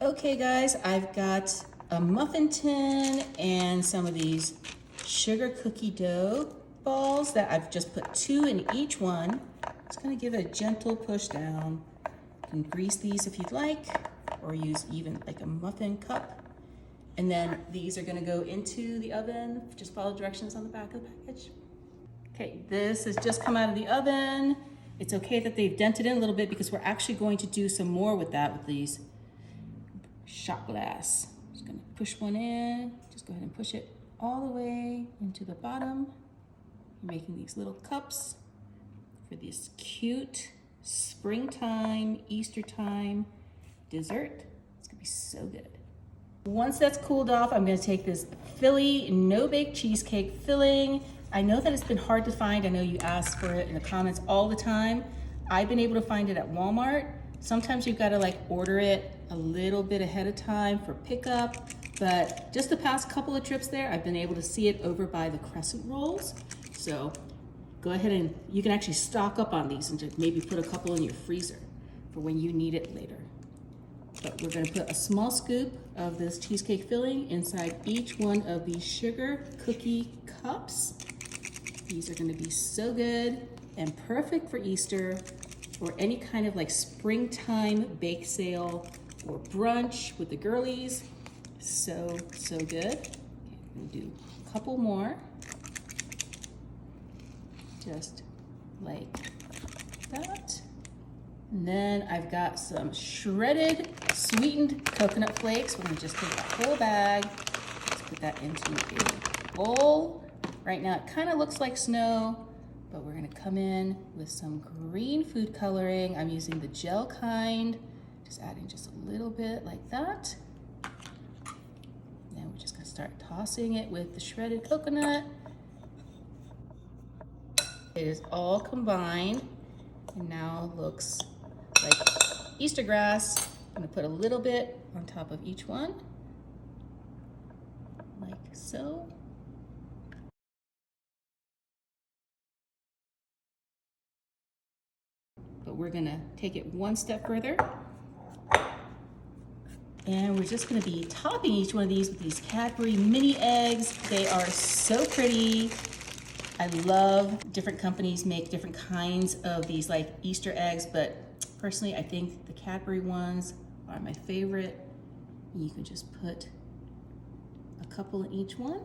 Okay guys, I've got a muffin tin and some of these sugar cookie dough balls that I've just put 2 in each one. Just gonna give it a gentle push down. You can grease these if you'd like, or use even like a muffin cup. And then these are gonna go into the oven. Just follow directions on the back of the package. Okay, this has just come out of the oven. It's okay that they've dented in a little bit because we're actually going to do some more with that with these shot glass. Just gonna push one in. Just go ahead and push it all the way into the bottom. You're making these little cups for this cute springtime, Easter time dessert. It's gonna be so good. Once that's cooled off, I'm gonna take this Philly no-bake cheesecake filling. I know that it's been hard to find. I know you ask for it in the comments all the time. I've been able to find it at Walmart. Sometimes you've gotta like order it a little bit ahead of time for pickup, but just the past couple of trips there, I've been able to see it over by the crescent rolls. So go ahead and you can actually stock up on these and just maybe put a couple in your freezer for when you need it later. But we're gonna put a small scoop of this cheesecake filling inside each one of these sugar cookie cups. These are gonna be so good and perfect for Easter or any kind of like springtime bake sale or brunch with the girlies. So good. Okay, I'm gonna do a couple more. Just like that. And then I've got some shredded sweetened coconut flakes. We're gonna just take that whole bag. Let's put that into a bowl. Right now it kind of looks like snow, but we're gonna come in with some green food coloring. I'm using the gel kind, just adding just a little bit like that. Then we're just gonna start tossing it with the shredded coconut. It is all combined and now looks like Easter grass. I'm gonna put a little bit on top of each one, like so. But we're gonna take it one step further. And we're just gonna be topping each one of these with these Cadbury mini eggs. They are so pretty. I love different companies make different kinds of these like Easter eggs, but personally I think the Cadbury ones are my favorite. You can just put a couple in each one.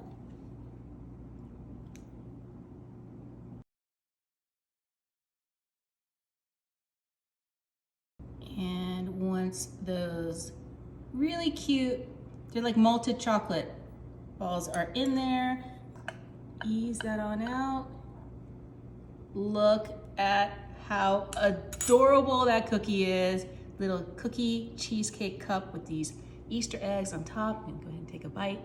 And once those really cute, they're like malted chocolate balls are in there, ease that on out. Look at how adorable that cookie is. Little cookie cheesecake cup with these Easter eggs on top. And go ahead and take a bite.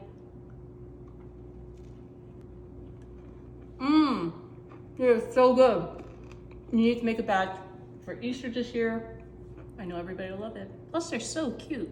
Mmm, it is so good. You need to make a batch for Easter this year. I know everybody will love it. Plus they're so cute.